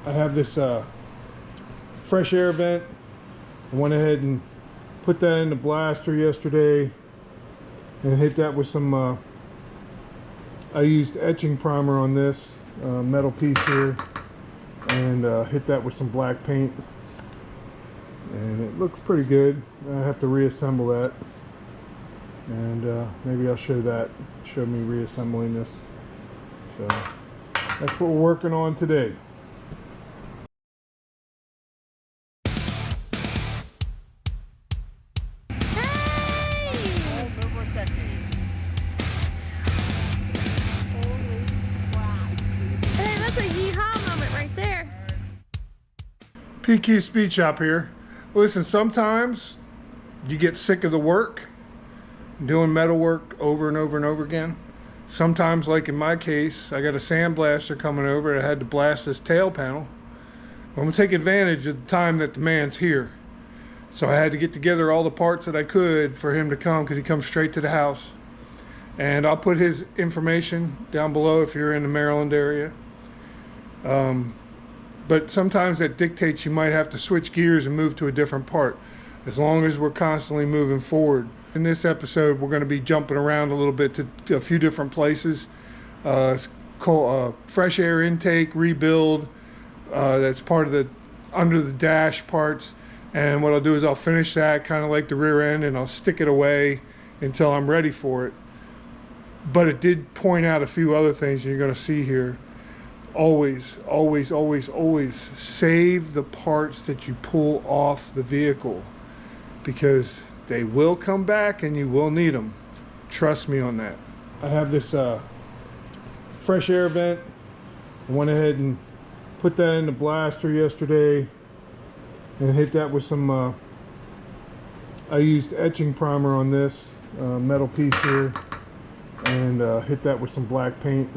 I have this fresh air vent. I went ahead and put that in the blaster yesterday and hit that with some I used etching primer on this metal piece here, and hit that with some black paint, and it looks pretty good. I have to reassemble that, and maybe I'll show me reassembling this. So that's what we're working on today. PQ Speed Shop here. Listen, sometimes you get sick of the work, doing metal work over and over and over again. Sometimes, like in my case, I got a sandblaster coming over. I had to blast this tail panel. I'm gonna take advantage of the time that the man's here. So I had to get together all the parts that I could for him to come, because he comes straight to the house. And I'll put his information down below if you're in the Maryland area. But sometimes that dictates you might have to switch gears and move to a different part, as long as we're constantly moving forward. In this episode, we're going to be jumping around a little bit to a few different places. It's called fresh air intake rebuild. That's part of the under the dash parts. And what I'll do is I'll finish that kind of like the rear end, and I'll stick it away until I'm ready for it. But it did point out a few other things you're going to see here. Always, always, always, always save the parts that you pull off the vehicle, because they will come back and you will need them. Trust me on that. I have this fresh air vent. I went ahead and put that in the blaster yesterday and hit that with some I used etching primer on this metal piece here, and hit that with some black paint,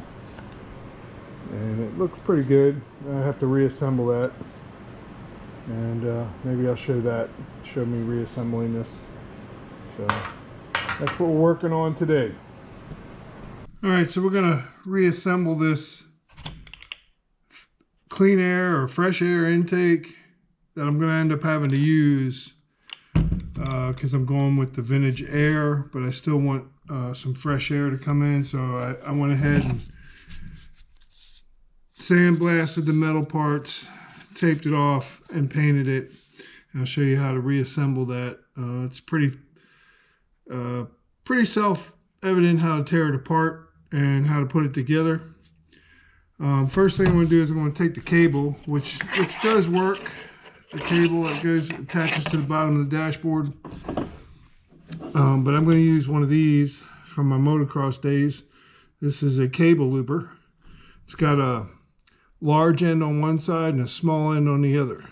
and it looks pretty good. I have to reassemble that, and maybe I'll show me reassembling this. So that's what we're working on today. All right, so we're gonna reassemble this clean air or fresh air intake that I'm gonna end up having to use because I'm going with the vintage air, but I still want some fresh air to come in. So I went ahead and sandblasted the metal parts, taped it off, and painted it. And I'll show you how to reassemble that. It's pretty self-evident how to tear it apart and how to put it together. First thing I'm going to do is I'm going to take the cable, which does work. The cable that attaches to the bottom of the dashboard. But I'm going to use one of these from my motocross days. This is a cable looper. It's got a large end on one side and a small end on the other.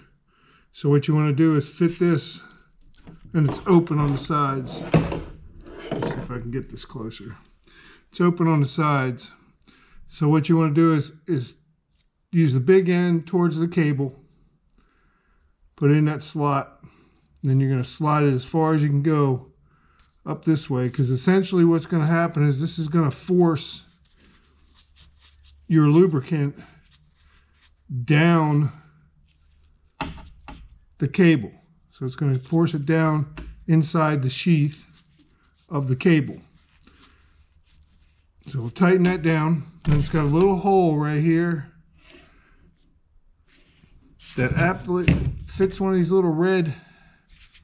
So what you want to do is fit this, and it's open on the sides. Let's see if I can get this closer. It's open on the sides. So what you want to do is use the big end towards the cable, put it in that slot, and then you're going to slide it as far as you can go up this way, because essentially what's going to happen is this is going to force your lubricant down the cable. So it's going to force it down inside the sheath of the cable. So we'll tighten that down. And it's got a little hole right here that aptly fits one of these little red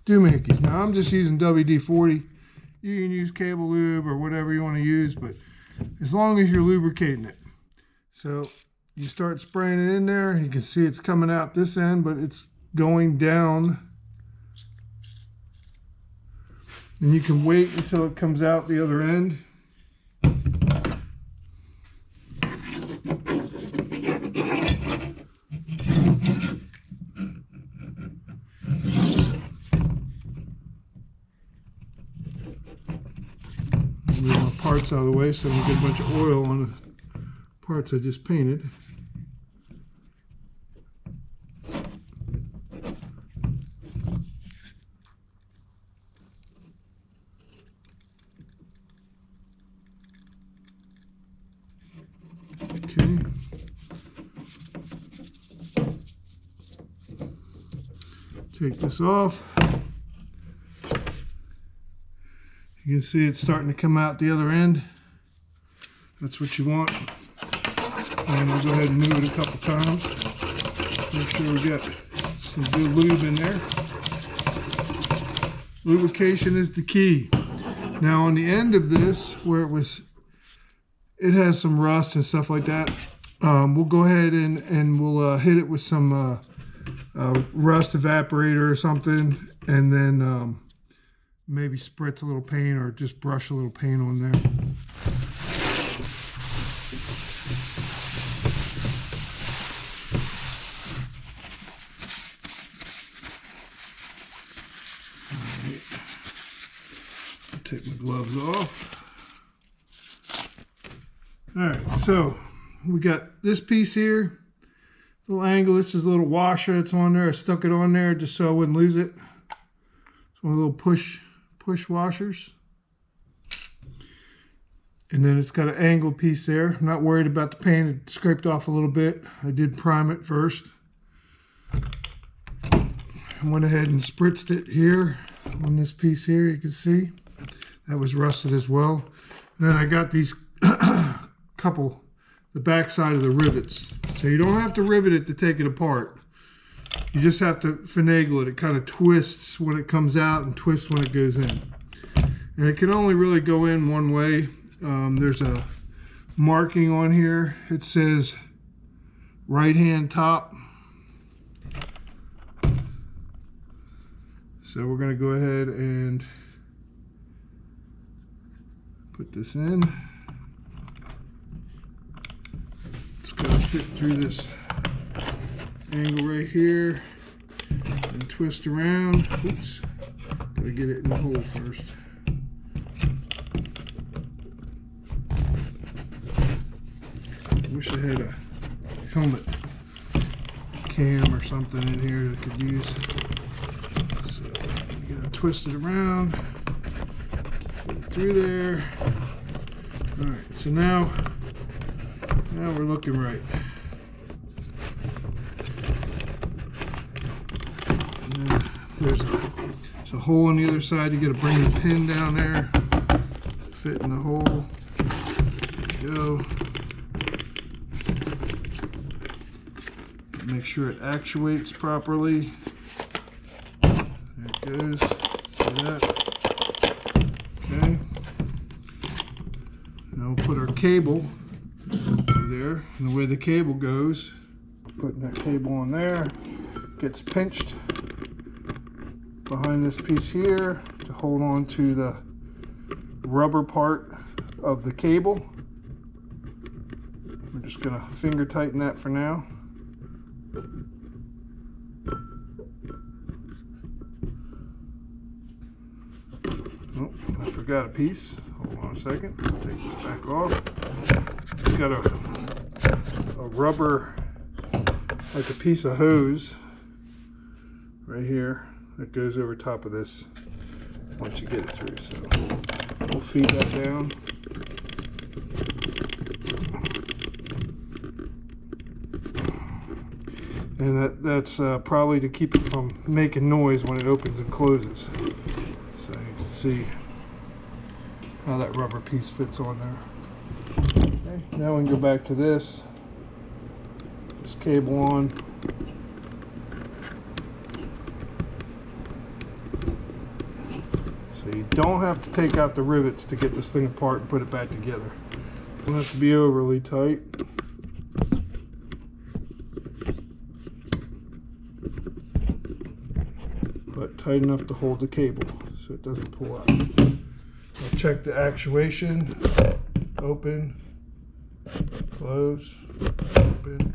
doohickeys. Now I'm just using WD-40. You can use cable lube or whatever you want to use, but as long as you're lubricating it. So you start spraying it in there. You can see it's coming out this end, but it's going down. And you can wait until it comes out the other end. Move my parts out of the way so I don't get a bunch of oil on the parts I just painted. Okay. Take this off. You can see it's starting to come out the other end. That's what you want. And I'll go ahead and move it a couple times. Make sure we get some good lube in there. Lubrication is the key. Now on the end of this, where it has some rust and stuff like that, we'll go ahead and we'll hit it with some rust evaporator or something, and then maybe spritz a little paint or just brush a little paint on there. Take my gloves off. All right, so we got this piece here, little angle. This is a little washer that's on there. I stuck it on there just so I wouldn't lose it. It's one of the little push washers. And then it's got an angle piece there. I'm not worried about the paint. It scraped off a little bit. I did prime it first. I went ahead and spritzed it here on this piece here. You can see that was rusted as well. And then I got these the back side of the rivets. So you don't have to rivet it to take it apart. You just have to finagle it. It kind of twists when it comes out and twists when it goes in. And it can only really go in one way. There's a marking on here. It says right hand top. So we're going to go ahead and put this in. It's going to fit through this angle right here and twist around. Oops, gotta get it in the hole first. I wish I had a helmet cam or something in here that I could use. So you gotta twist it around, put it through there. All right, so now we're looking right. There's a hole on the other side. You got to bring the pin down there, fit in the hole. There you go. Make sure it actuates properly. There it goes. See that? Okay. Now we'll put our cable through there. And the way the cable goes, putting that cable on there, gets pinched behind this piece here to hold on to the rubber part of the cable. We're just going to finger tighten that for now. Oh, I forgot a piece. Hold on a second. Take this back off. It's got a rubber, like a piece of hose right here that goes over top of this once you get it through. So we'll feed that down. And that's probably to keep it from making noise when it opens and closes. So you can see how that rubber piece fits on there. Okay, now we can go back to this. This cable on. So you don't have to take out the rivets to get this thing apart and put it back together. Don't have to be overly tight. But tight enough to hold the cable so it doesn't pull out. I'll check the actuation. Open, close, open,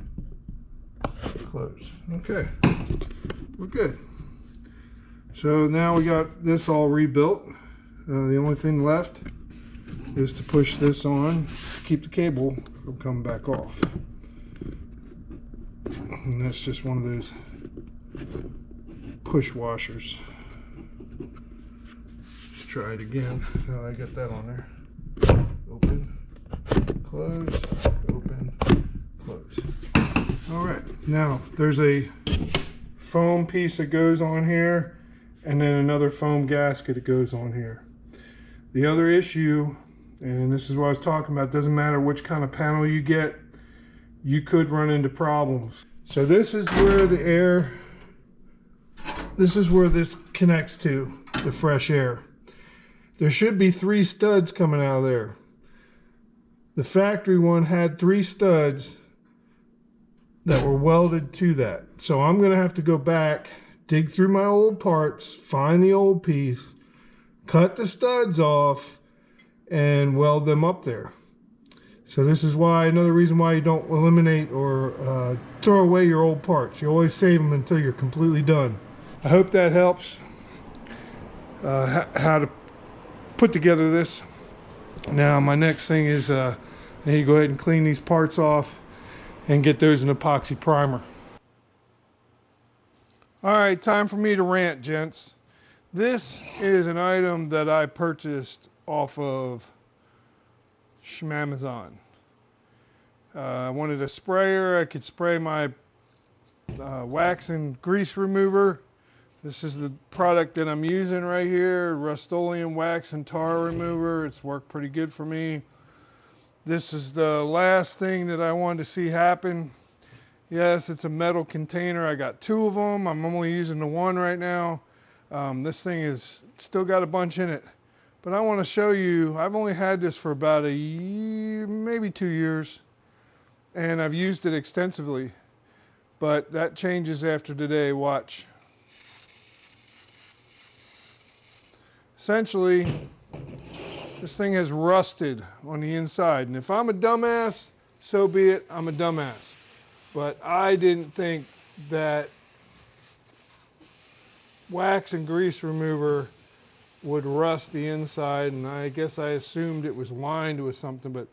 close. Okay, we're good. So now we got this all rebuilt. The only thing left is to push this on to keep the cable from coming back off. And that's just one of those push washers. Let's try it again. Now I got that on there. Open, close, open, close. All right, now there's a foam piece that goes on here, and then another foam gasket that goes on here. The other issue, and this is what I was talking about, doesn't matter which kind of panel you get, you could run into problems. So this is where the air, this is where this connects to the fresh air. There should be 3 studs coming out of there. The factory one had 3 studs that were welded to that. So I'm gonna have to go back, dig through my old parts, find the old piece, cut the studs off, and weld them up there. So this is why, another reason why you don't eliminate or throw away your old parts. You always save them until you're completely done. I hope that helps how to put together this. Now my next thing is I need to go ahead and clean these parts off and get those in epoxy primer. All right, time for me to rant, gents. This is an item that I purchased off of Schmamazon. I wanted a sprayer. I could spray my wax and grease remover. This is the product that I'm using right here, Rust-Oleum wax and tar remover. It's worked pretty good for me. This is the last thing that I wanted to see happen. Yes, it's a metal container. I got 2 of them. I'm only using the one right now. This thing is still got a bunch in it. But I want to show you, I've only had this for about a year, maybe 2 years. And I've used it extensively. But that changes after today. Watch. Essentially, this thing has rusted on the inside. And if I'm a dumbass, so be it. I'm a dumbass. But I didn't think that wax and grease remover would rust the inside, and I guess I assumed it was lined with something, but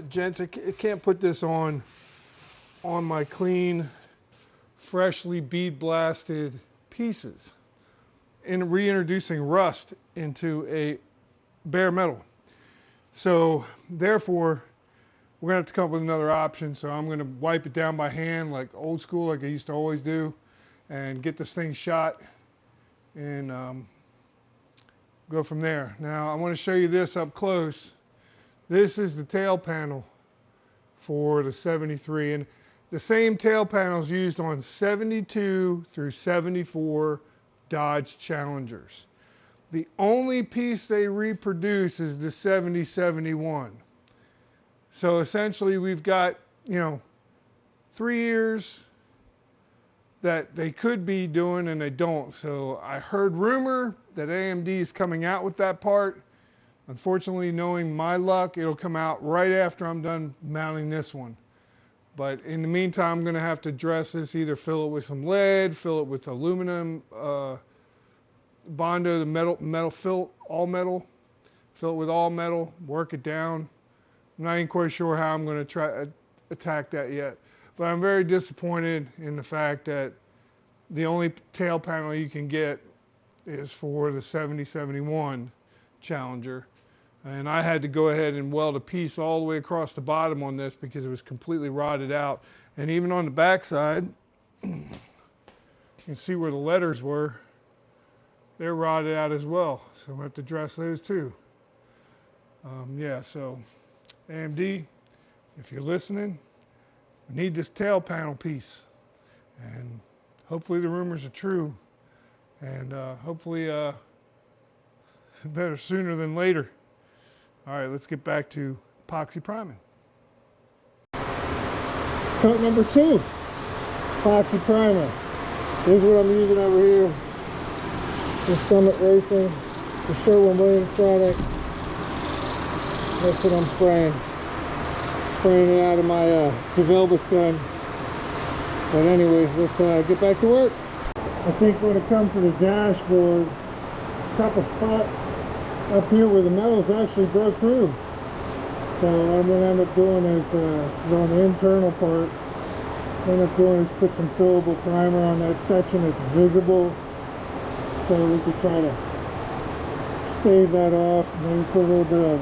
gents, I can't put this on my clean, freshly bead blasted pieces and reintroducing rust into a bare metal. So therefore, we're gonna have to come up with another option. So I'm gonna wipe it down by hand, like old school, like I used to always do, and get this thing shot and go from there. Now I want to show you this up close. This is the tail panel for the 73, and the same tail panels used on 72 through 74 Dodge Challengers. The only piece they reproduce is the 70-71. So essentially we've got, 3 years that they could be doing and they don't. So I heard rumor that AMD is coming out with that part. Unfortunately, knowing my luck, it'll come out right after I'm done mounting this one. But in the meantime, I'm going to have to dress this, either fill it with some lead, fill it with aluminum, Bondo, the metal fill, all metal, fill it with all metal, work it down. I'm not even quite sure how I'm going to try attack that yet. But I'm very disappointed in the fact that the only tail panel you can get is for the 70-71 Challenger. And I had to go ahead and weld a piece all the way across the bottom on this because it was completely rotted out. And even on the back side, you can see where the letters were. They're rotted out as well. So I'm going to have to dress those too. Yeah, so AMD, if you're listening, we need this tail panel piece. And hopefully the rumors are true. And hopefully better sooner than later. All right, let's get back to epoxy priming. Coat number 2, epoxy primer. Here's what I'm using over here. This Summit Racing. It's a Sherwin-Williams product. That's what I'm spraying. Spraying it out of my DeVilbiss gun. But anyways, let's get back to work. I think when it comes to the dashboard, a couple spots up here where the metals actually broke through. So what I'm going to end up doing is, on the internal part, what I end up doing is put some fillable primer on that section that's visible, so we could try to stave that off. Maybe put a little bit of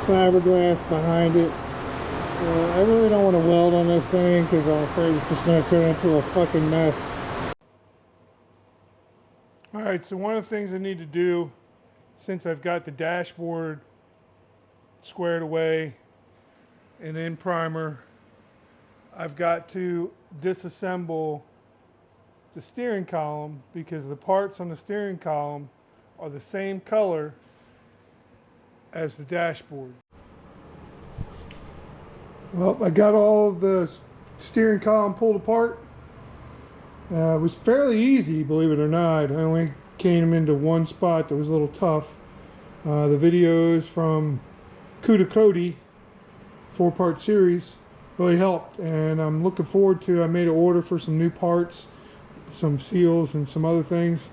fiberglass behind it, I really don't want to weld on this thing because I'm afraid it's just going to turn into a fucking mess. Alright, so one of the things I need to do, since I've got the dashboard squared away and in primer, I've got to disassemble the steering column because the parts on the steering column are the same color as the dashboard. Well, I got all of the steering column pulled apart. It was fairly easy, believe it or not. I only came into one spot that was a little tough. The videos from Kuda Cody 4-part series really helped, and I'm looking forward to, I made an order for some new parts, some seals and some other things,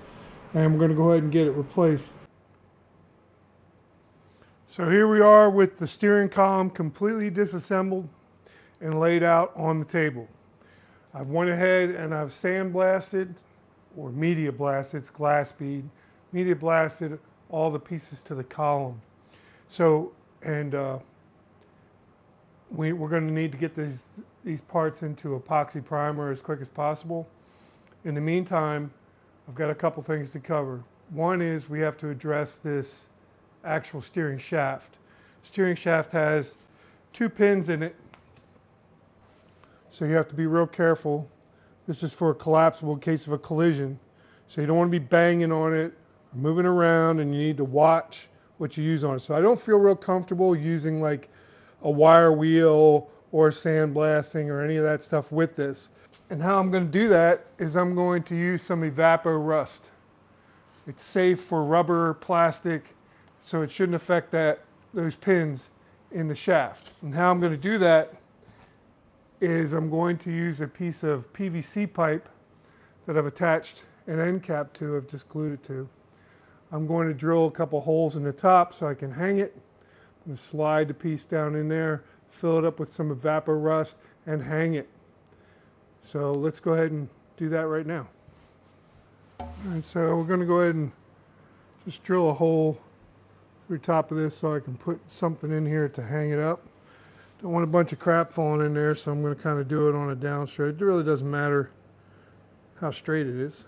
and we're going to go ahead and get it replaced. So here we are with the steering column completely disassembled and laid out on the table. I've went ahead and I've sandblasted, or media blasted, it's glass bead, media blasted all the pieces to the column. So, and we're going to need to get these parts into epoxy primer as quick as possible. In the meantime, I've got a couple things to cover. One is we have to address this actual steering shaft. Steering shaft has 2 pins in it, so you have to be real careful. This is for a collapsible in case of a collision, so you don't want to be banging on it or moving around, and you need to watch what you use on it. So I don't feel real comfortable using like a wire wheel or sandblasting or any of that stuff with this. And how I'm going to do that is I'm going to use some Evapor Rust. It's safe for rubber, plastic, so it shouldn't affect those pins in the shaft. And how I'm going to do that is I'm going to use a piece of PVC pipe that I've attached an end cap to. I've just glued it to. I'm going to drill a couple holes in the top so I can hang it. I'm going to slide the piece down in there, fill it up with some Evapor Rust, and hang it. So let's go ahead and do that right now. Alright, so we're going to go ahead and just drill a hole through the top of this so I can put something in here to hang it up. Don't want a bunch of crap falling in there, so I'm going to kind of do it on a down straight. It really doesn't matter how straight it is.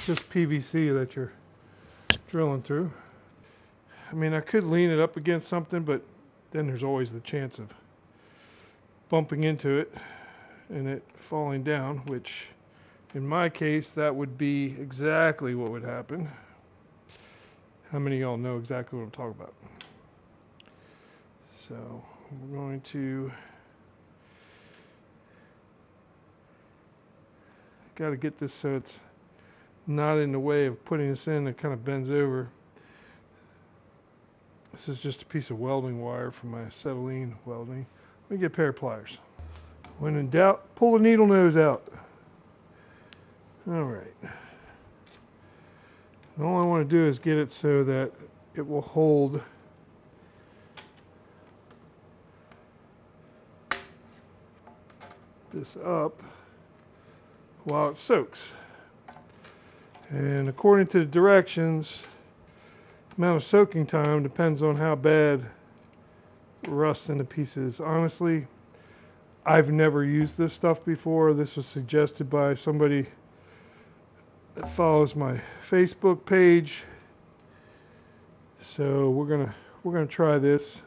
Just PVC that you're drilling through. I mean, I could lean it up against something, but then there's always the chance of bumping into it and it falling down, which in my case that would be exactly what would happen. How many of y'all know exactly what I'm talking about? So we're going to got to get this so it's not in the way of putting this in. It kind of bends over. This is just a piece of welding wire from my acetylene welding. Let me get a pair of pliers. When in doubt, pull the needle nose out. All right. And all I want to do is get it so that it will hold this up while it soaks. And according to the directions, the amount of soaking time depends on how bad rust in the piece is. Honestly, I've never used this stuff before. This was suggested by somebody that follows my Facebook page. So we're gonna try this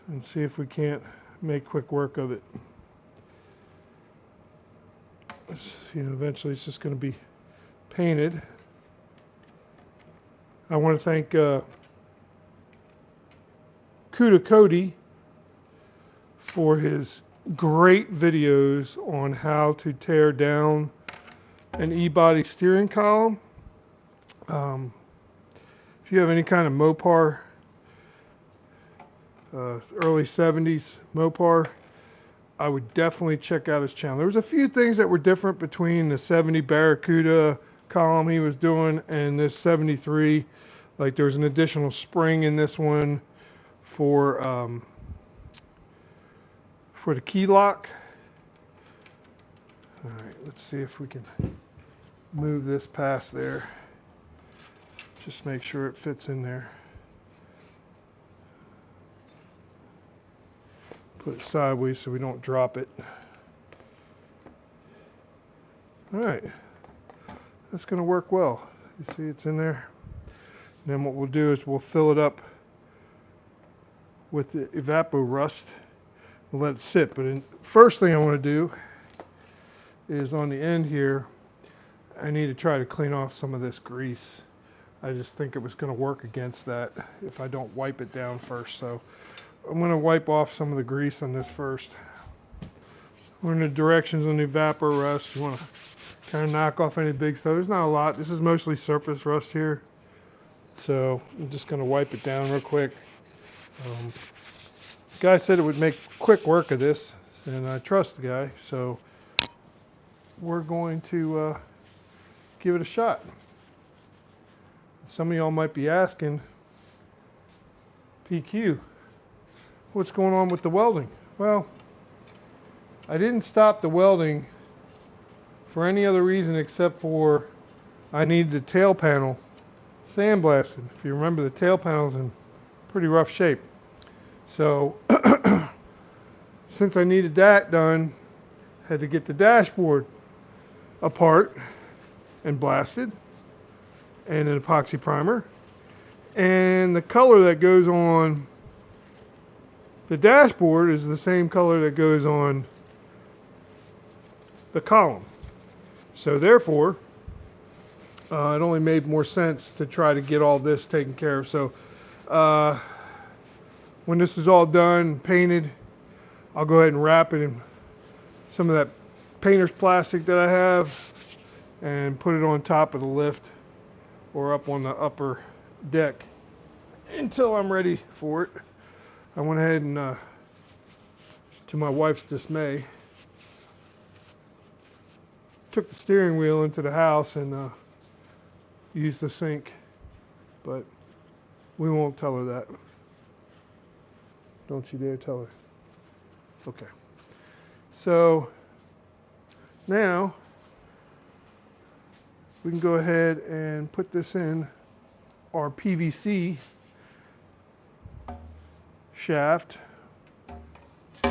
and see if we can't make quick work of it. Eventually it's just going to be painted. I want to thank Kuda Cody for his great videos on how to tear down an e-body steering column. If you have any kind of Mopar, early 70s Mopar, I would definitely check out his channel. There was a few things that were different between the 70 Barracuda column he was doing and this 73. Like there was an additional spring in this one for the key lock. All right, let's see if we can move this past there. Just make sure it fits in there. Put it sideways so we don't drop it. All right, that's going to work well. You see it's in there. And then what we'll do is we'll fill it up with the evapor rust and let it sit. But first thing I want to do is on the end here, I need to try to clean off some of this grease. I just think it was going to work against that if I don't wipe it down first. So I'm going to wipe off some of the grease on this first. We're in the directions on the evapor rust. You want to kind of knock off any big stuff. There's not a lot. This is mostly surface rust here. So I'm just going to wipe it down real quick. The guy said it would make quick work of this, and I trust the guy. So we're going to give it a shot. Some of y'all might be asking, PQ, what's going on with the welding? Well, I didn't stop the welding for any other reason except for I needed the tail panel sandblasted. If you remember, the tail panel's in pretty rough shape. So since I needed that done, I had to get the dashboard apart and blasted and an epoxy primer. And the color that goes on the dashboard is the same color that goes on the column. So therefore, it only made more sense to try to get all this taken care of. So when this is all done, painted, I'll go ahead and wrap it in some of that painter's plastic that I have and put it on top of the lift or up on the upper deck until I'm ready for it. I went ahead and, to my wife's dismay, took the steering wheel into the house and used the sink, but we won't tell her that. Don't you dare tell her. Okay. So now we can go ahead and put this in our PVC shaft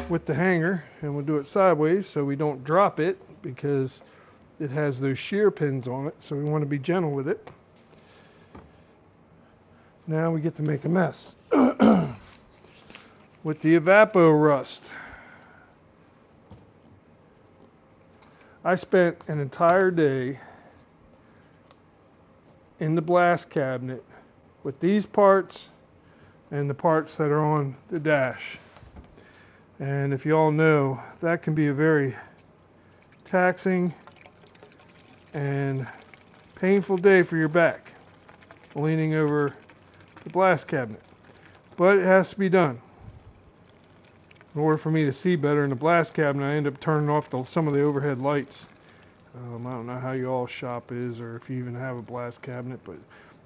with the hanger, and we'll do it sideways so we don't drop it because it has those shear pins on it, so we want to be gentle with it. Now we get to make a mess with the evapor rust. I spent an entire day in the blast cabinet with these parts and the parts that are on the dash. And if you all know, that can be a very taxing and painful day for your back, leaning over the blast cabinet. But it has to be done. In order for me to see better in the blast cabinet, I end up turning off some of the overhead lights. I don't know how you all shop is or if you even have a blast cabinet, but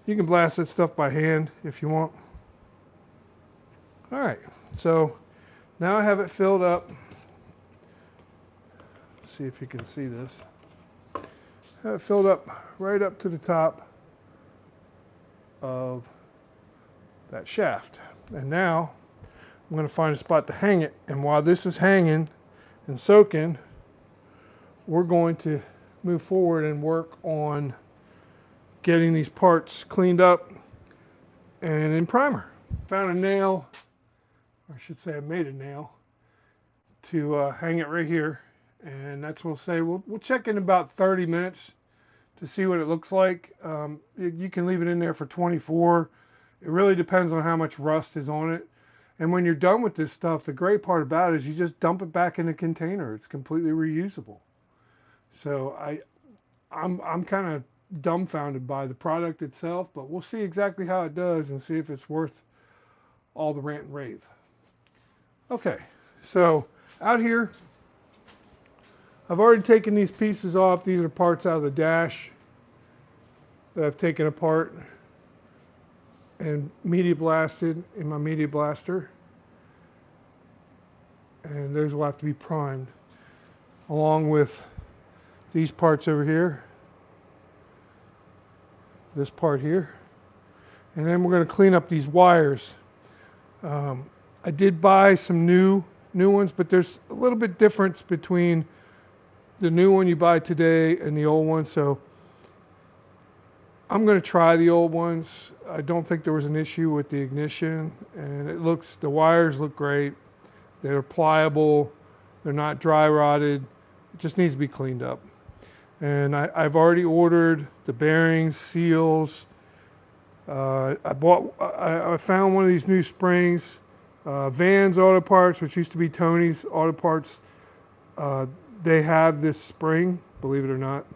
you can blast that stuff by hand if you want. Alright, so now I have it filled up. Let's see if you can see this. I have it filled up right up to the top of that shaft. And now I'm going to find a spot to hang it. And while this is hanging and soaking, we're going to move forward and work on getting these parts cleaned up and in primer. Found a nail, or I should say I made a nail, to hang it right here. And that's what we'll say. We'll check in about 30 minutes to see what it looks like. You can leave it in there for 24. It really depends on how much rust is on it. And when you're done with this stuff, the great part about it is you just dump it back in the container. It's completely reusable. So I'm kind of dumbfounded by the product itself, but we'll see exactly how it does and see if it's worth all the rant and rave. Okay, so out here, I've already taken these pieces off. These are parts out of the dash that I've taken apart and media blasted in my media blaster. And those will have to be primed along with these parts over here, this part here, and then we're going to clean up these wires. I did buy some new ones, but there's a little bit difference between the new one you buy today and the old one, so I'm going to try the old ones. I don't think there was an issue with the ignition, and the wires look great. They're pliable. They're not dry rotted. It just needs to be cleaned up. And I've already ordered the bearings, seals. I found one of these new springs, Van's Auto Parts, which used to be Tony's Auto Parts. They have this spring, believe it or not.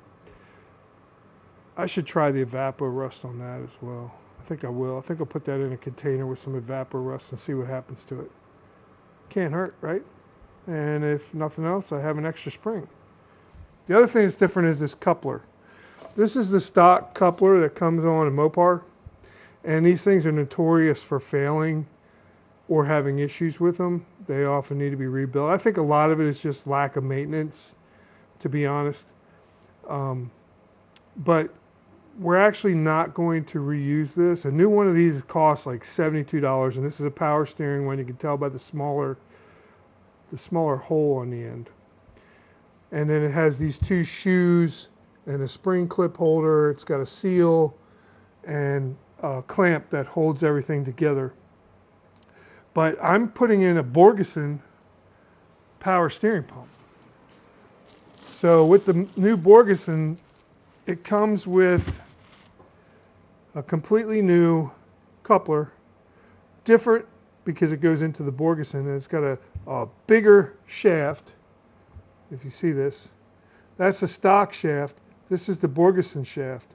I should try the Evapor Rust on that as well. I think I will. I think I'll put that in a container with some Evapor Rust and see what happens to it. Can't hurt, right? And if nothing else, I have an extra spring. The other thing that's different is this coupler. This is the stock coupler that comes on a Mopar, and these things are notorious for failing or having issues with them. They often need to be rebuilt. I think a lot of it is just lack of maintenance, to be honest. But we're actually not going to reuse this. A new one of these costs like $72, and this is a power steering one. You can tell by the smaller hole on the end. And then it has these two shoes and a spring clip holder. It's got a seal and a clamp that holds everything together. But I'm putting in a Borgeson power steering pump. So with the new Borgeson, it comes with a completely new coupler, different because it goes into the Borgeson, and it's got a bigger shaft. If you see this, that's a stock shaft. This is the Borgeson shaft.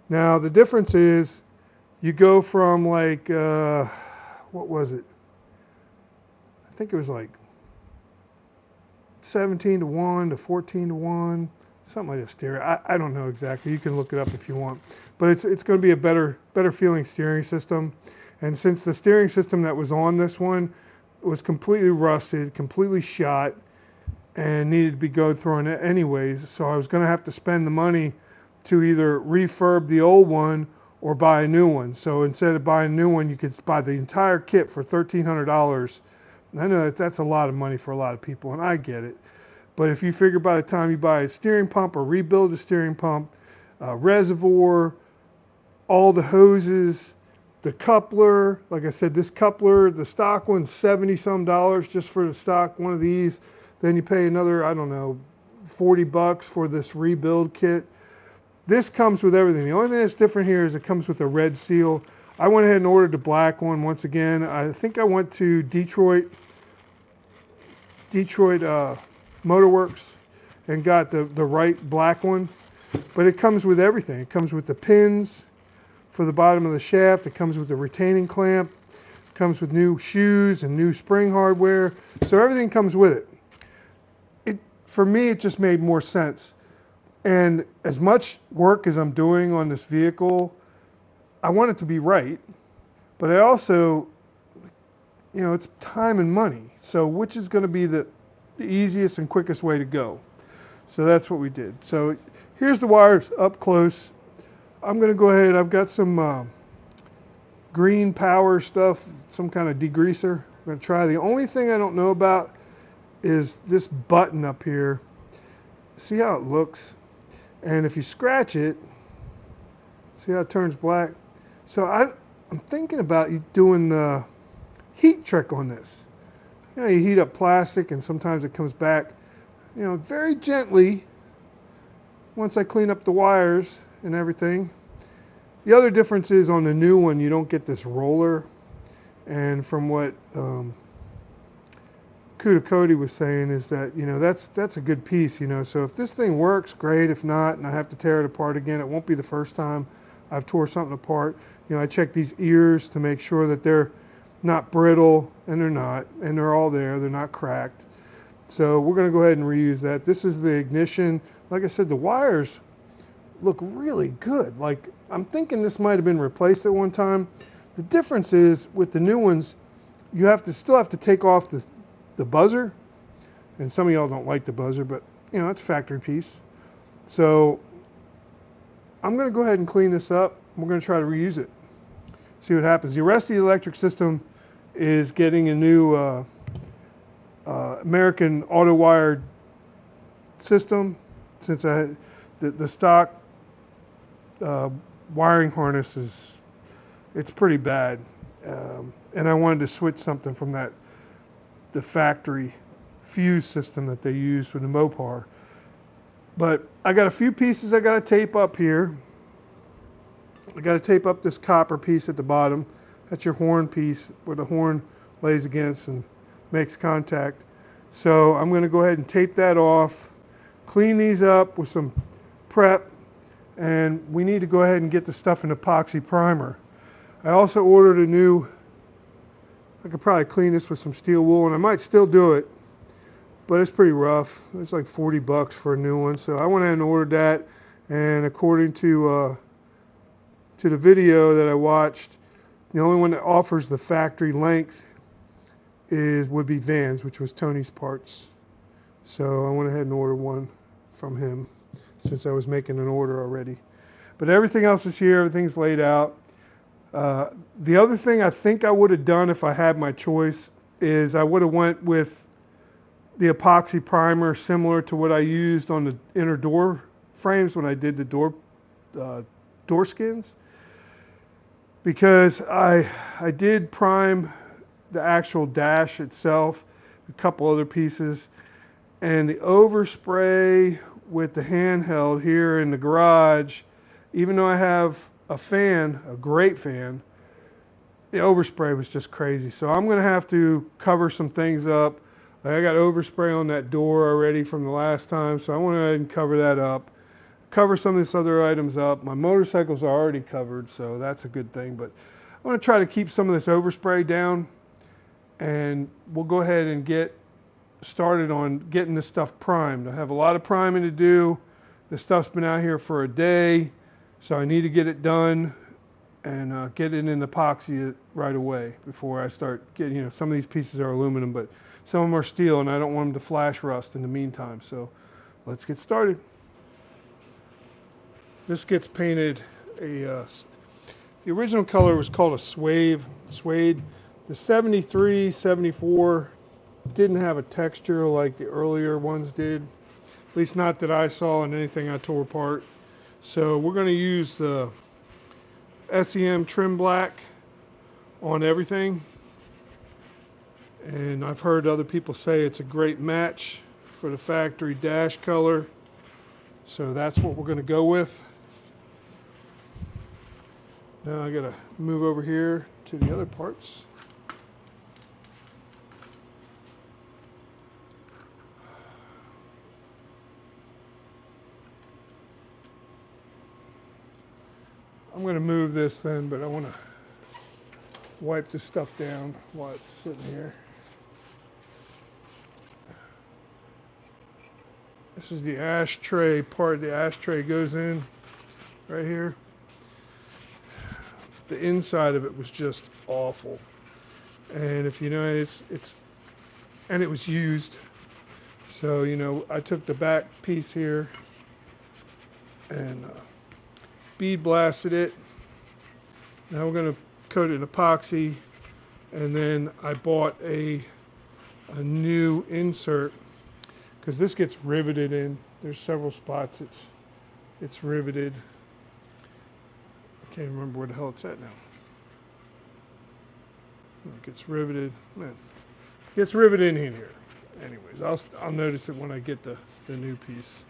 Now the difference is you go from like, what was it? I think it was like 17-1 to 14-1, something like that steering. I don't know exactly. You can look it up if you want. But it's going to be a better feeling steering system. And since the steering system that was on this one was completely rusted, completely shot, and needed to be going through on it anyways, so I was going to have to spend the money to either refurb the old one or buy a new one. So instead of buying a new one, you could buy the entire kit for $1,300. I know that's a lot of money for a lot of people, and I get it. But if you figure by the time you buy a steering pump or rebuild a steering pump, reservoir, all the hoses, the coupler, like I said, this coupler, the stock one's $70-some just for the stock one of these. Then you pay another, I don't know, $40 for this rebuild kit. This comes with everything. The only thing that's different here is it comes with a red seal. I went ahead and ordered the black one once again. I think I went to Detroit Motorworks and got the right black one. But it comes with everything. It comes with the pins for the bottom of the shaft. It comes with the retaining clamp. It comes with new shoes and new spring hardware. So everything comes with it. For me, it just made more sense. And as much work as I'm doing on this vehicle, I want it to be right. But I also, it's time and money. So which is going to be the easiest and quickest way to go? So that's what we did. So here's the wires up close. I'm going to go ahead. I've got some green power stuff, some kind of degreaser. I'm going to try. The only thing I don't know about is this button up here. See how it looks? And if you scratch it, see how it turns black? So I'm thinking about you doing the heat trick on this. You heat up plastic and sometimes it comes back, very gently once I clean up the wires and everything. The other difference is on the new one, you don't get this roller. And from what Kuda Cody was saying is that, that's a good piece, So if this thing works, great. If not, and I have to tear it apart again, it won't be the first time I've tore something apart. I check these ears to make sure that they're not brittle, and they're not, and they're all there. They're not cracked. So we're going to go ahead and reuse that. This is the ignition. Like I said, the wires look really good. Like, I'm thinking this might have been replaced at one time. The difference is with the new ones, you still have to take off the buzzer. And some of y'all don't like the buzzer, but, it's a factory piece. So I'm going to go ahead and clean this up. We're going to try to reuse it. See what happens. The rest of the electric system is getting a new American auto wired system, since the stock wiring harness it's pretty bad, and I wanted to switch something from the factory fuse system that they use with the Mopar. But I got a few pieces I got to tape up here. I got to tape up this copper piece at the bottom. That's your horn piece where the horn lays against and makes contact. So I'm going to go ahead and tape that off, clean these up with some prep, and we need to go ahead and get the stuff in epoxy primer. I also ordered a new, I could probably clean this with some steel wool, and I might still do it, but it's pretty rough. It's like $40 for a new one. So I went ahead and ordered that, and according to the video that I watched, the only one that offers the factory length would be Vans, which was Tony's Parts. So I went ahead and ordered one from him since I was making an order already. But everything else is here. Everything's laid out. The other thing I think I would have done if I had my choice is I would have went with the epoxy primer similar to what I used on the inner door frames when I did the door skins, because I did prime the actual dash itself, a couple other pieces, and the overspray with the handheld here in the garage, even though I have a fan, a great fan, the overspray was just crazy. So I'm going to have to cover some things up. I got overspray on that door already from the last time, so I want to go ahead and cover that up. Cover some of these other items up. My motorcycles are already covered, so that's a good thing. But I want to try to keep some of this overspray down, and we'll go ahead and get started on getting this stuff primed. I have a lot of priming to do. This stuff's been out here for a day, so I need to get it done and get it in epoxy right away before I start getting, some of these pieces are aluminum, but some of them are steel, and I don't want them to flash rust in the meantime. So let's get started. This gets painted the original color was called a suede. The 73, 74 didn't have a texture like the earlier ones did, at least not that I saw in anything I tore apart. So we're going to use the SEM trim black on everything, and I've heard other people say it's a great match for the factory dash color, so that's what we're going to go with. Now I got to move over here to the other parts. I'm going to move this then, but I want to wipe this stuff down while it's sitting here. This is the ashtray part. The ashtray goes in right here. The inside of it was just awful, and if you know, it was used. So I took the back piece here and bead blasted it. Now we're going to coat it in epoxy, and then I bought a new insert because this gets riveted in. There's several spots it's riveted. I can't remember where the hell it's at now. It gets riveted. Man, it gets riveted in here. Anyways, I'll notice it when I get the new piece.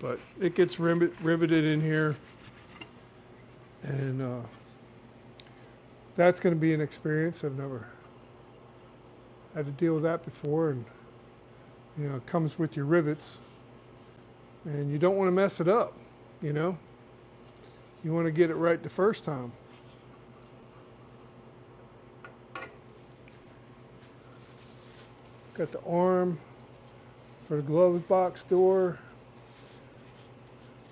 But it gets riveted in here, and that's going to be an experience. I've never had to deal with that before, and it comes with your rivets, and you don't want to mess it up. You want to get it right the first time. Got the arm for the glove box door.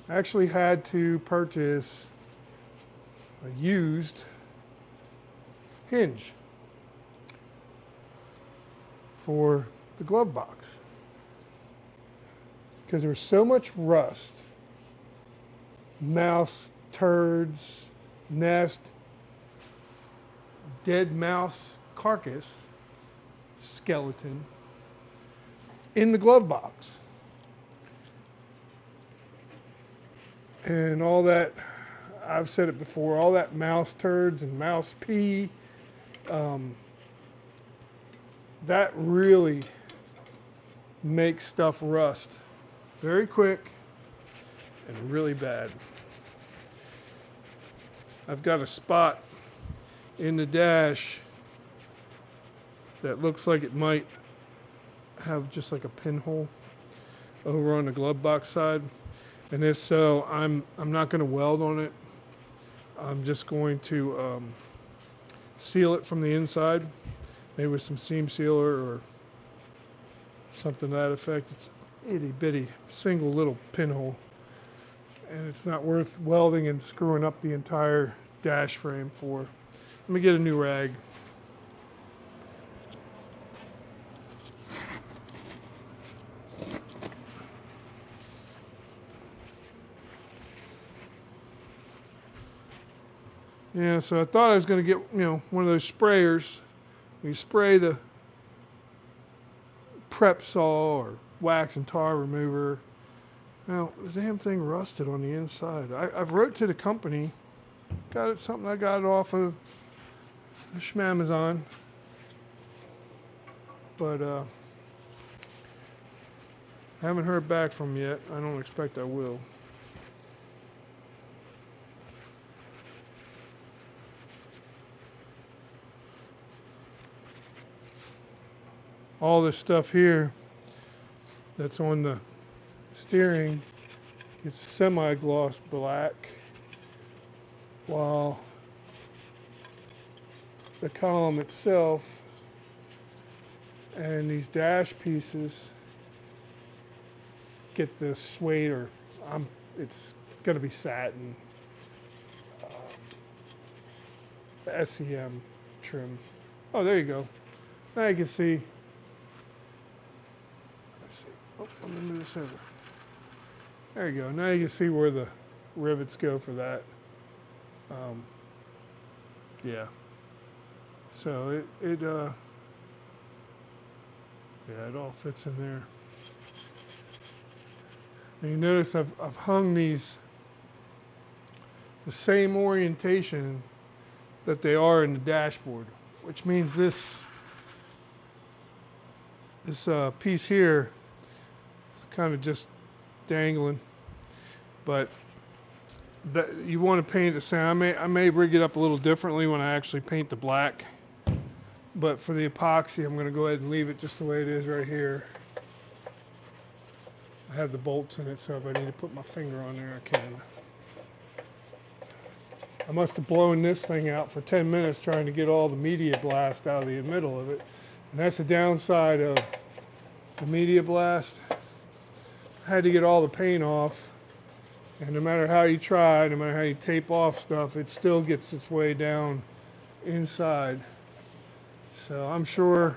I actually had to purchase a used hinge for the glove box because there was so much rust mouse turds, nest, dead mouse carcass, skeleton in the glove box. And all that, I've said it before, all that mouse turds and mouse pee, that really makes stuff rust very quick and really bad. I've got a spot in the dash that looks like it might have just like a pinhole over on the glove box side. And if so, I'm not going to weld on it. I'm just going to seal it from the inside, maybe with some seam sealer or something to that effect. It's itty bitty single little pinhole, and it's not worth welding and screwing up the entire dash frame for. Let me get a new rag. Yeah, so I thought I was going to get, one of those sprayers. You spray the prep saw or wax and tar remover. Now, the damn thing rusted on the inside. I've wrote to the company. Got it, something I got it off of Schmamazon. But I haven't heard back from them yet. I don't expect I will. All this stuff here that's on the steering, it's semi-gloss black, while the column itself and these dash pieces get this suede, or it's going to be satin, SEM trim. Oh, there you go. Now you can see. Oh, let me move this over. There you go. Now you can see where the rivets go for that. Yeah. So it all fits in there. And you notice I've hung these the same orientation that they are in the dashboard, which means this piece here is kind of just dangling, but you want to paint the same. I may rig it up a little differently when I actually paint the black, but for the epoxy I'm going to go ahead and leave it just the way it is right here. I have the bolts in it, so if I need to put my finger on there, I can. I must have blown this thing out for 10 minutes trying to get all the media blast out of the middle of it, and that's the downside of the media blast. I had to get all the paint off, and no matter how you try, no matter how you tape off stuff, it still gets its way down inside. So I'm sure,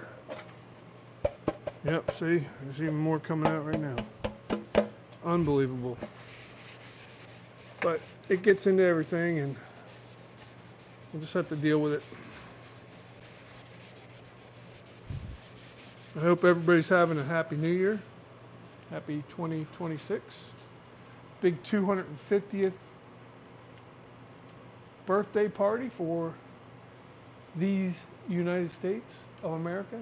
yep, see, there's even more coming out right now. Unbelievable. But it gets into everything, and we'll just have to deal with it. I hope everybody's having a happy new year. Happy 2026. Big 250th birthday party for these United States of America.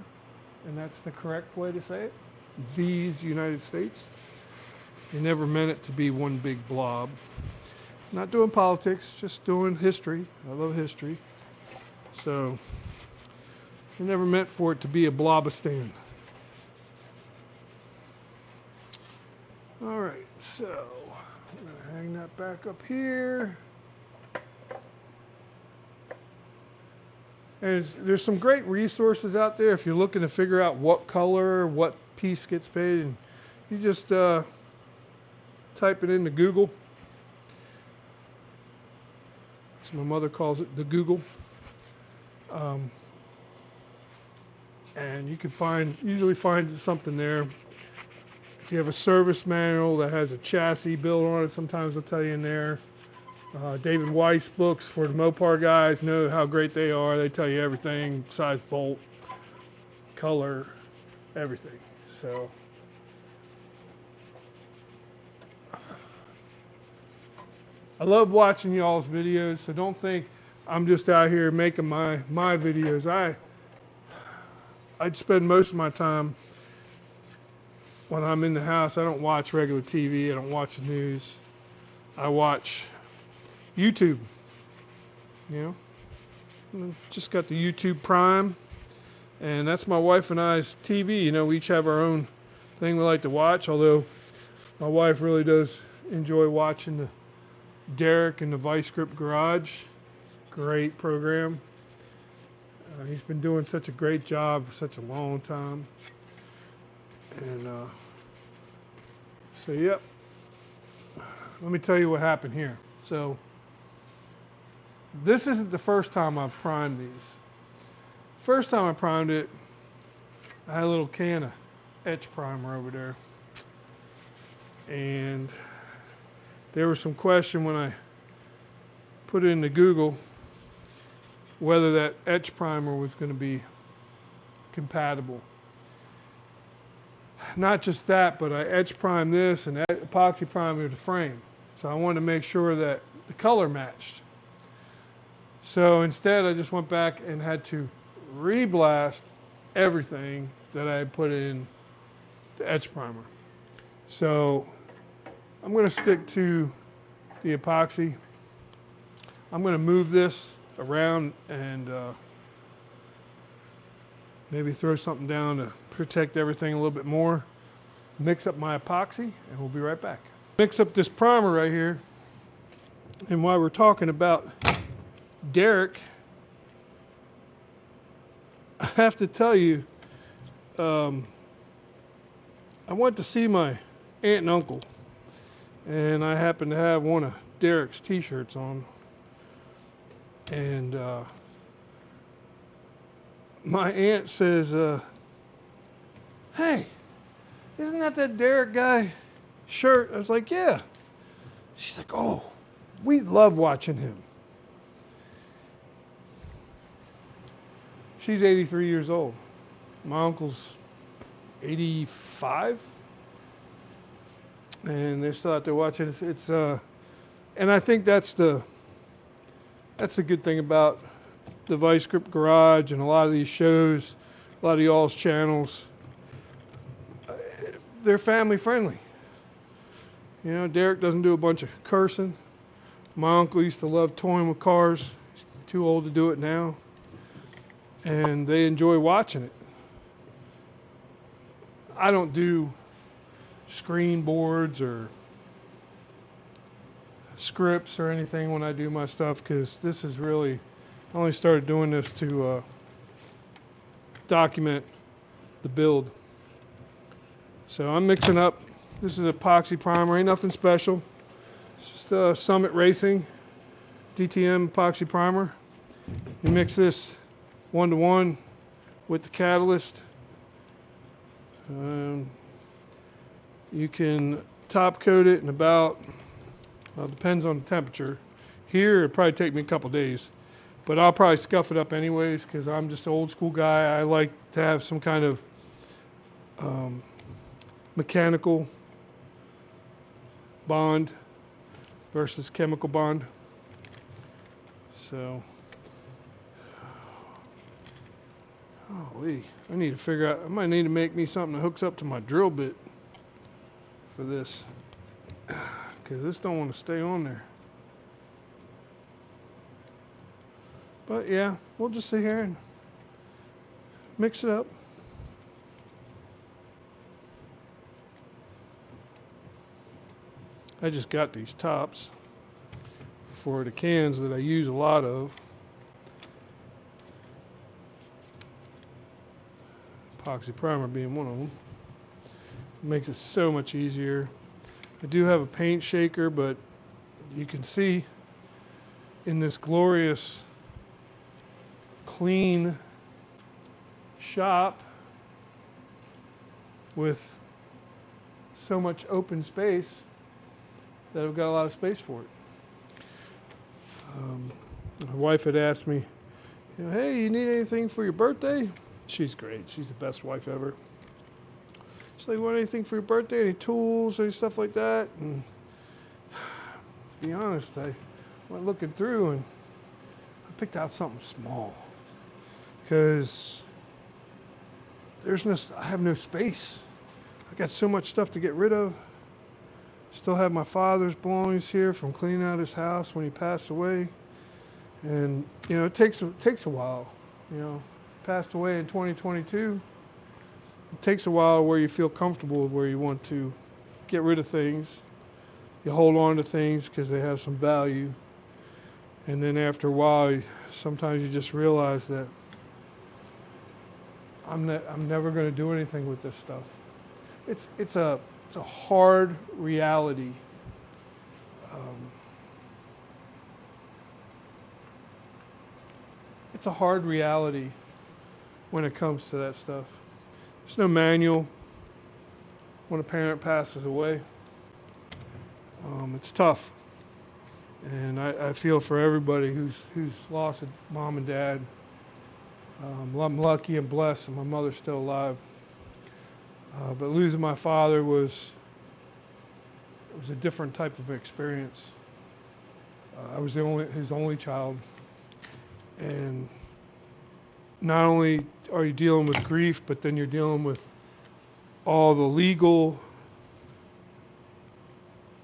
And that's the correct way to say it. These United States. They never meant it to be one big blob. Not doing politics, just doing history. I love history. So, they never meant for it to be a blobistan. Alright, so I'm going to hang that back up here. And there's some great resources out there if you're looking to figure out what color, what piece gets painted. And you just type it into Google. As my mother calls it, the Google. And you can usually find something there. If you have a service manual that has a chassis built on it, sometimes they'll tell you in there. David Weiss books for the Mopar guys know how great they are. They tell you everything, size bolt, color, everything. So I love watching y'all's videos, so don't think I'm just out here making my videos. I'd spend most of my time when I'm in the house. I don't watch regular TV. I don't watch the news. I watch YouTube. You know, just got the YouTube Prime, and that's my wife and I's TV. You know, we each have our own thing we like to watch, although my wife really does enjoy watching the Derek and the Vice Grip Garage. Great program. He's been doing such a great job for such a long time. And so, yep. Let me tell you what happened here. So, this isn't the first time I've primed these. First time I primed it, I had a little can of etch primer over there. And there was some question when I put it into Google whether that etch primer was going to be compatible. Not just that, but I etch primed this and epoxy primed the frame. So I wanted to make sure that the color matched. So instead I just went back and had to re-blast everything that I had put in the etch primer. So I'm going to stick to the epoxy. I'm going to move this around and maybe throw something down to protect everything a little bit more. Mix up my epoxy and we'll be right back. Mix up this primer right here. And while we're talking about Derek, I have to tell you, I went to see my aunt and uncle, and I happened to have one of Derek's t-shirts on. And my aunt says, hey, isn't that Derek guy shirt? I was like, yeah. She's like, oh, we love watching him. She's 83 years old. My uncle's 85. And they're still out there watching. And I think that's a good thing about the Vice Grip Garage and a lot of these shows, a lot of y'all's channels. They're family friendly. You know, Derek doesn't do a bunch of cursing. My uncle used to love toying with cars. He's too old to do it now. And they enjoy watching it. I don't do screen boards or scripts or anything when I do my stuff, because this is really, I only started doing this to document the build. So I'm mixing up, this is epoxy primer, ain't nothing special. It's just Summit Racing DTM epoxy primer. You mix this 1-to-1 with the catalyst. You can top coat it in about, well, it depends on the temperature. Here, it'll probably take me a couple days, but I'll probably scuff it up anyways because I'm just an old school guy. I like to have some kind of mechanical bond versus chemical bond. So, holy, I need to figure out, I might need to make me something that hooks up to my drill bit for this, because this don't want to stay on there. But yeah, we'll just sit here and mix it up. I just got these tops for the cans that I use a lot of. Epoxy primer being one of them. It makes it so much easier. I do have a paint shaker, but you can see in this glorious clean shop with so much open space that I've got a lot of space for it. My wife had asked me, hey, you need anything for your birthday? She's great. She's the best wife ever. She's like, want anything for your birthday? Any tools, any stuff like that? And to be honest, I went looking through and I picked out something small because I have no space. I got so much stuff to get rid of. Still have my father's belongings here from cleaning out his house when he passed away. And, it takes a while. Passed away in 2022. It takes a while where you feel comfortable, where you want to get rid of things. You hold on to things because they have some value. And then after a while, sometimes you just realize that I'm never going to do anything with this stuff. It's a hard reality. It's a hard reality when it comes to that stuff. There's no manual when a parent passes away. It's tough, and I feel for everybody who's lost a mom and dad. I'm lucky and blessed, and my mother's still alive. But losing my father was a different type of experience. I was his only child, and not only are you dealing with grief, but then you're dealing with all the legal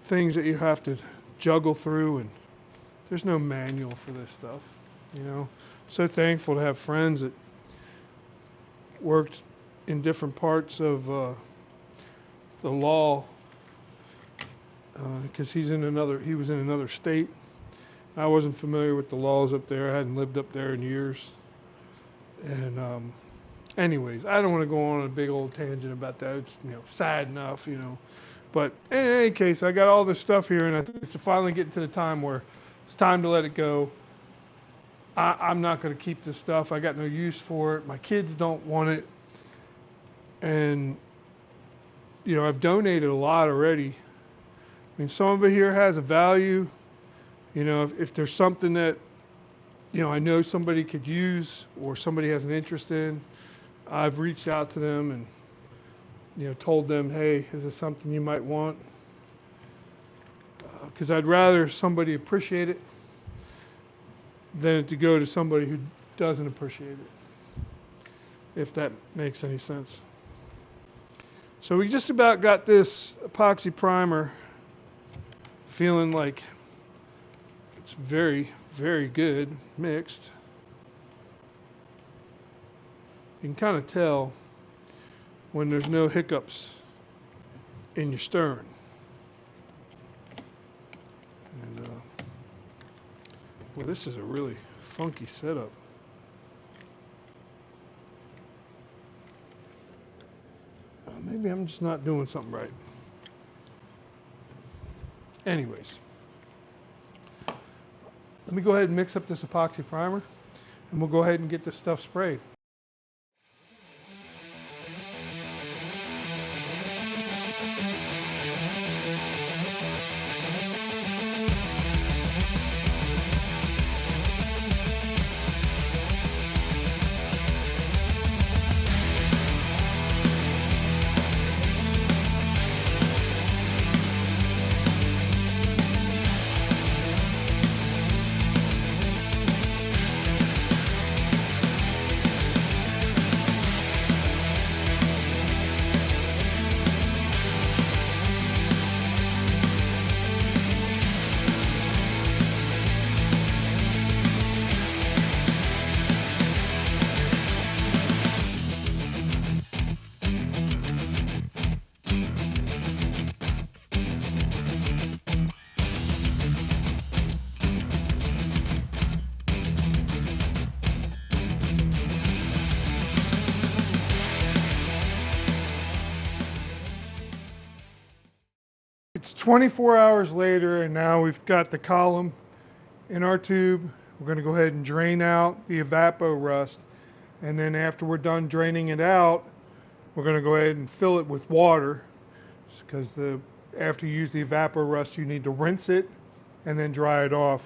things that you have to juggle through, and there's no manual for this stuff. So thankful to have friends that worked in different parts of the law, because he was in another state. I wasn't familiar with the laws up there. I hadn't lived up there in years. And anyways, I don't want to go on a big old tangent about that. It's sad enough, But in any case, I got all this stuff here, and I think it's finally getting to the time where it's time to let it go. I'm not going to keep this stuff. I got no use for it. My kids don't want it. And, I've donated a lot already. Some of it here has a value. If there's something that, I know somebody could use or somebody has an interest in, I've reached out to them and, told them, hey, is this something you might want? Because I'd rather somebody appreciate it than to go to somebody who doesn't appreciate it, if that makes any sense. So we just about got this epoxy primer feeling like it's very, very good mixed. You can kind of tell when there's no hiccups in your stirring. And well, this is a really funky setup. Maybe I'm just not doing something right. Anyways, let me go ahead and mix up this epoxy primer, and we'll go ahead and get this stuff sprayed. It's 24 hours later, and now we've got the column in our tube. We're going to go ahead and drain out the evapo rust, and then after we're done draining it out, we're going to go ahead and fill it with water, because after you use the evapo rust, you need to rinse it and then dry it off.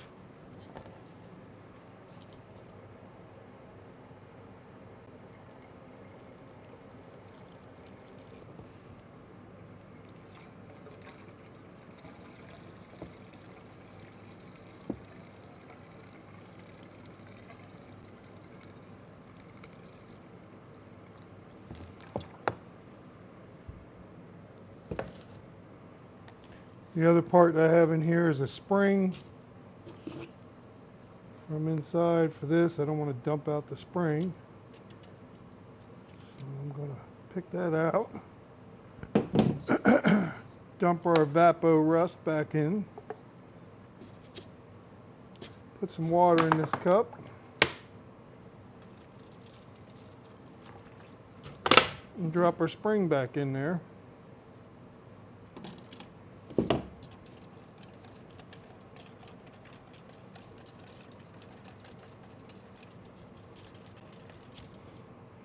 The other part I have in here is a spring from inside for this. I don't want to dump out the spring, so I'm going to pick that out. Dump our Vapo Rust back in. Put some water in this cup. And drop our spring back in there.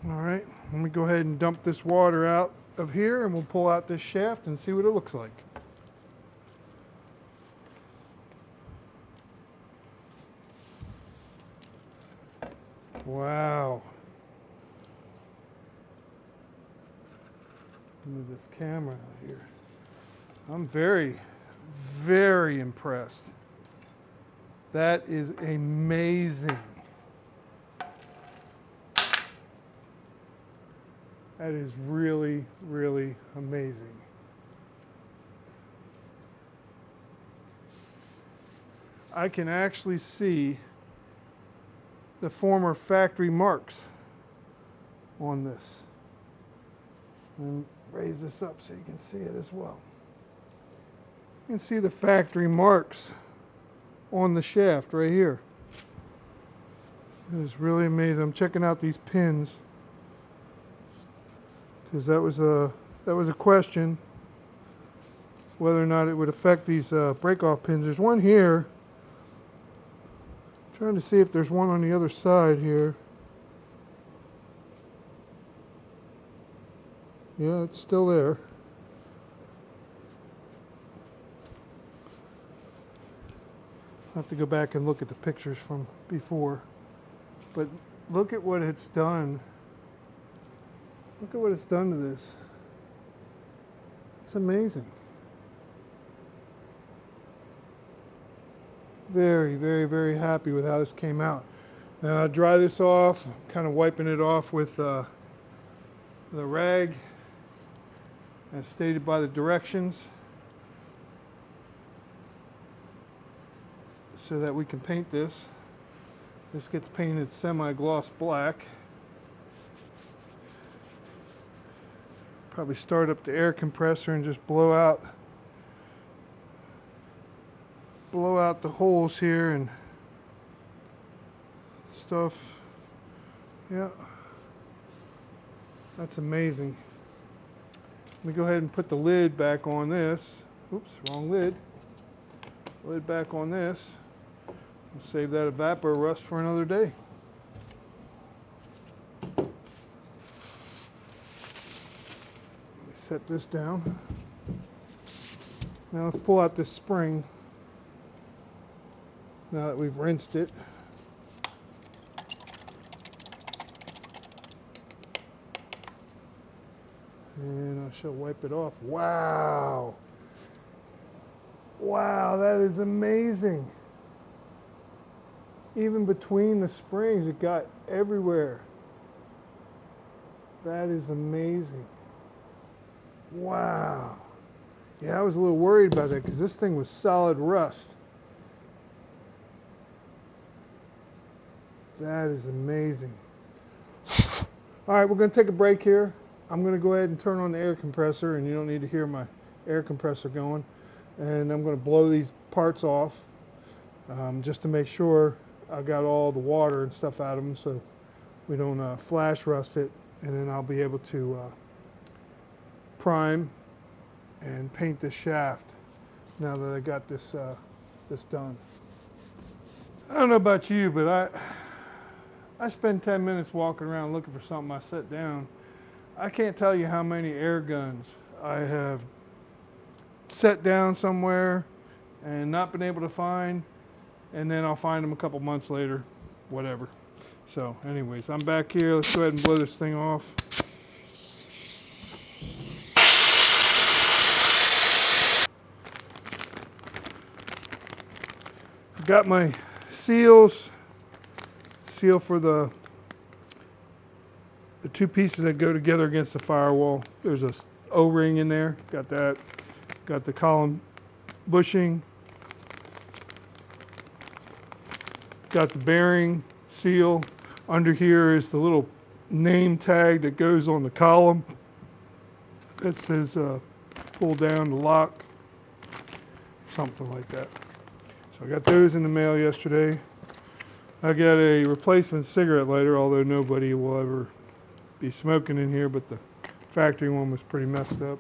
Alright, let me go ahead and dump this water out of here, and we'll pull out this shaft and see what it looks like. Wow. Move this camera out here. I'm very, very impressed. That is amazing. That is really, really amazing. I can actually see the former factory marks on this. And raise this up so you can see it as well. You can see the factory marks on the shaft right here. It is really amazing. I'm checking out these pins because that was a question whether or not it would affect these break-off pins. There's one here. I'm trying to see if there's one on the other side here. Yeah, it's still there. I'll have to go back and look at the pictures from before. But look at what it's done. Look at what it's done to this. It's amazing. Very, very, very happy with how this came out. Now I'll dry this off, kind of wiping it off with the rag as stated by the directions so that we can paint this. This gets painted semi-gloss black. Probably start up the air compressor and just blow out the holes here and stuff. Yeah, that's amazing. Let me go ahead and put the lid back on this. Oops, wrong lid. Lid back on this. I'll save that Vapo Rust for another day. Set this down. Now let's pull out this spring now that we've rinsed it. And I shall wipe it off. Wow. Wow, that is amazing. Even between the springs, it got everywhere. That is amazing. Wow. Yeah, I was a little worried about that because this thing was solid rust. That is amazing. All right, we're going to take a break here. I'm going to go ahead and turn on the air compressor, and you don't need to hear my air compressor going. And I'm going to blow these parts off just to make sure I got all the water and stuff out of them so we don't flash rust it. And then I'll be able to prime and paint this shaft now that I got this done. I don't know about you, but I spend 10 minutes walking around looking for something. I sit down. I can't tell you how many air guns I have set down somewhere and not been able to find, and then I'll find them a couple months later, whatever. So anyways, I'm back here. Let's go ahead and blow this thing off. Got my seal for the two pieces that go together against the firewall. There's a O-ring in there. Got that. Got the column bushing. Got the bearing seal. Under here is the little name tag that goes on the column that says pull down to lock, something like that. So I got those in the mail yesterday. I got a replacement cigarette lighter, although nobody will ever be smoking in here, but the factory one was pretty messed up.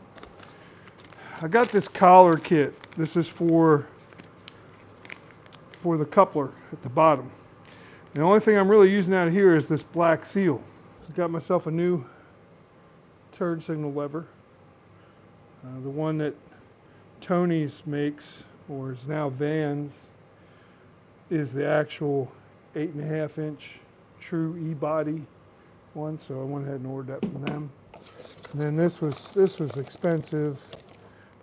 I got this collar kit. This is for the coupler at the bottom. The only thing I'm really using out of here is this black seal. I got myself a new turn signal lever. The one that Tony's makes, or is now Van's, is the actual 8.5 inch true E-body one, so I went ahead and ordered that from them. And then this was expensive.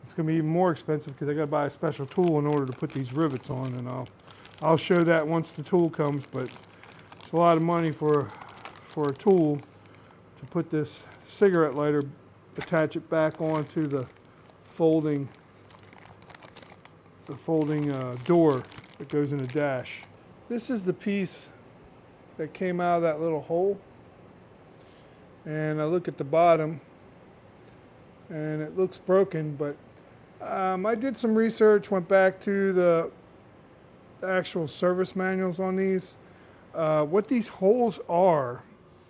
It's going to be even more expensive because I got to buy a special tool in order to put these rivets on, and I'll show that once the tool comes. But it's a lot of money for a tool to put this cigarette lighter, attach it back onto the folding door that goes in the dash. This is the piece that came out of that little hole, and I look at the bottom and it looks broken, but I did some research, went back to the actual service manuals on these. What these holes are,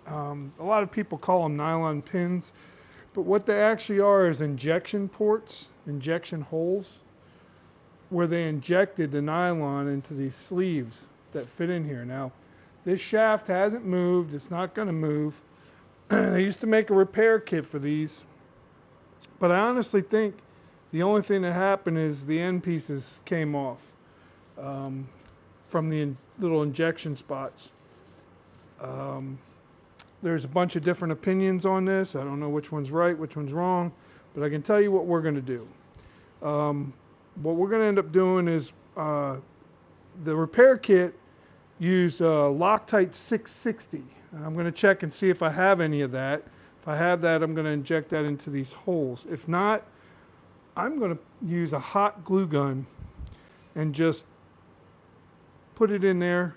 a lot of people call them nylon pins, but what they actually are is injection ports, injection holes, where they injected the nylon into these sleeves that fit in here. Now, this shaft hasn't moved. It's not going to move. They used to make a repair kit for these, but I honestly think the only thing that happened is the end pieces came off from the little injection spots. There's a bunch of different opinions on this. I don't know which one's right, which one's wrong, but I can tell you what we're going to do. What we're going to end up doing is the repair kit used Loctite 660. I'm going to check and see if I have any of that. If I have that, I'm going to inject that into these holes. If not, I'm going to use a hot glue gun and just put it in there,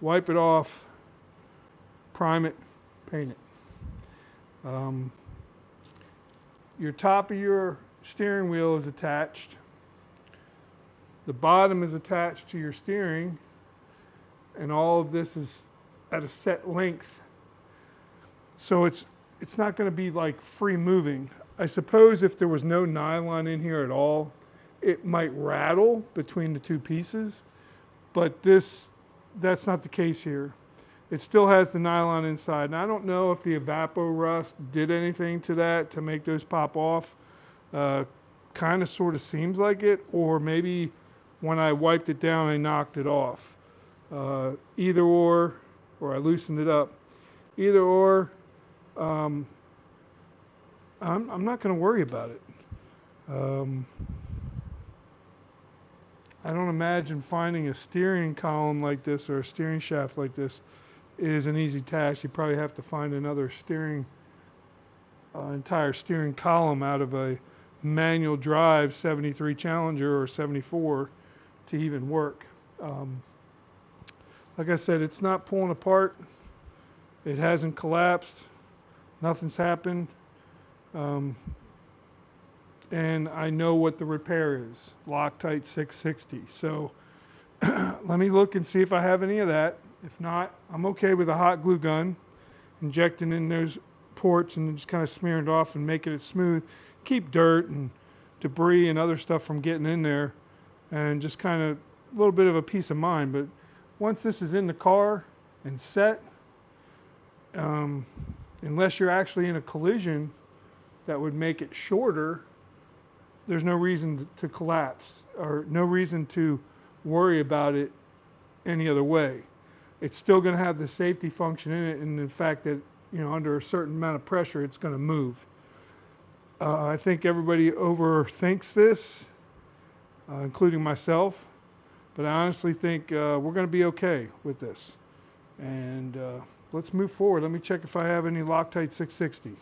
wipe it off, prime it, paint it. Your top of your steering wheel is attached. The bottom is attached to your steering, and all of this is at a set length. So it's not going to be like free moving. I suppose if there was no nylon in here at all, it might rattle between the two pieces, but that's not the case here. It still has the nylon inside, and I don't know if the evapor rust did anything to that to make those pop off. Kind of sort of seems like it, or maybe when I wiped it down I knocked it off. Either or I loosened it up. Either or, I'm not going to worry about it. I don't imagine finding a steering column like this or a steering shaft like this is an easy task. You probably have to find another entire steering column out of a manual drive 73 Challenger or 74 to even work. Like I said, it's not pulling apart. It hasn't collapsed. Nothing's happened. And I know what the repair is, Loctite 660. So let me look and see if I have any of that. If not, I'm okay with a hot glue gun, injecting in those ports and just kind of smearing it off and making it smooth. Keep dirt and debris and other stuff from getting in there, and just kind of a little bit of a peace of mind. But once this is in the car and set, unless you're actually in a collision that would make it shorter, there's no reason to collapse or no reason to worry about it any other way. It's still going to have the safety function in it, and the fact that, under a certain amount of pressure, it's going to move. I think everybody overthinks this, including myself, but I honestly think we're going to be okay with this. And let's move forward. Let me check if I have any Loctite 660.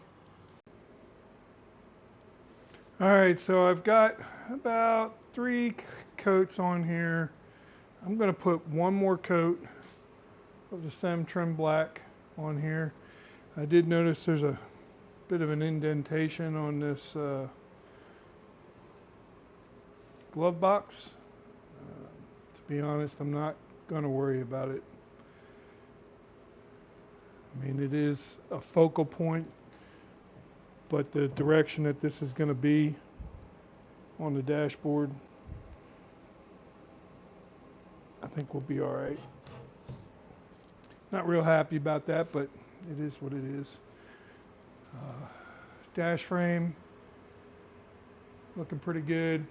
All right, so I've got about 3 coats on here. I'm going to put one more coat of the Sem Trim Black on here. I did notice there's a bit of an indentation on this glove box. To be honest, I'm not going to worry about it. I mean, it is a focal point, but the direction that this is going to be on the dashboard, I think we'll be all right. Not real happy about that, but it is what it is. Dash frame looking pretty good.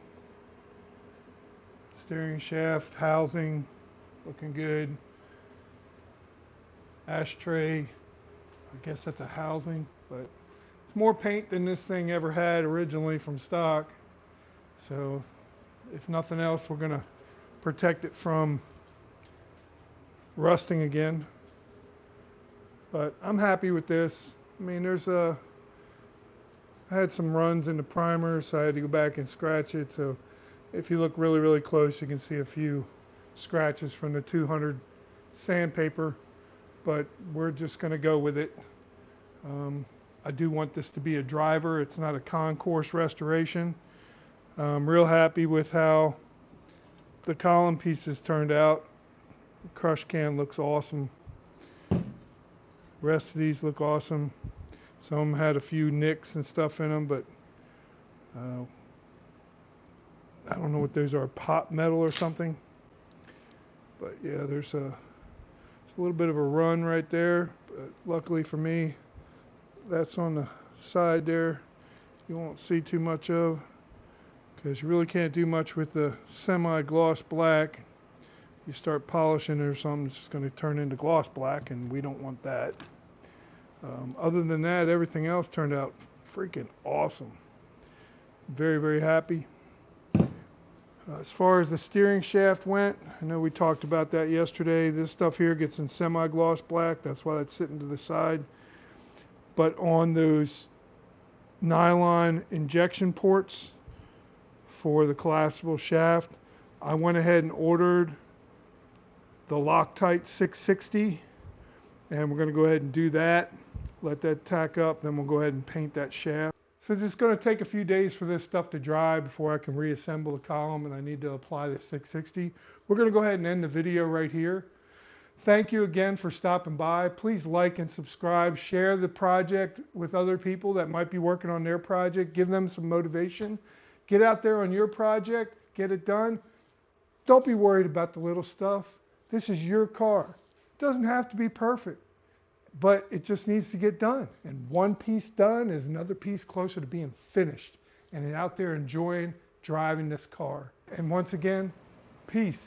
Steering shaft housing looking good. Ashtray, I guess that's a housing, but it's more paint than this thing ever had originally from stock. So if nothing else, we're going to protect it from rusting again. But I'm happy with this. I mean, I had some runs in the primer, so I had to go back and scratch it. So if you look really, really close, you can see a few scratches from the 200 sandpaper, but we're just going to go with it. I do want this to be a driver. It's not a concourse restoration. I'm real happy with how the column pieces turned out. The crush can looks awesome. The rest of these look awesome. Some of them had a few nicks and stuff in them, but I don't know what those are, pot metal or something. But yeah, there's a little bit of a run right there, but luckily for me, that's on the side there. You won't see too much of, because you really can't do much with the semi-gloss black. You start polishing it or something, it's just going to turn into gloss black, and we don't want that. Other than that, everything else turned out freaking awesome. Very, very happy. As far as the steering shaft went, I know we talked about that yesterday. This stuff here gets in semi-gloss black. That's why that's sitting to the side. But on those nylon injection ports for the collapsible shaft, I went ahead and ordered the Loctite 660. And we're going to go ahead and do that. Let that tack up. Then we'll go ahead and paint that shaft. Since it's going to take a few days for this stuff to dry before I can reassemble the column and I need to apply the 660, we're going to go ahead and end the video right here. Thank you again for stopping by. Please like and subscribe. Share the project with other people that might be working on their project. Give them some motivation. Get out there on your project. Get it done. Don't be worried about the little stuff. This is your car. It doesn't have to be perfect, but it just needs to get done. And one piece done is another piece closer to being finished and out there enjoying driving this car. And once again, peace.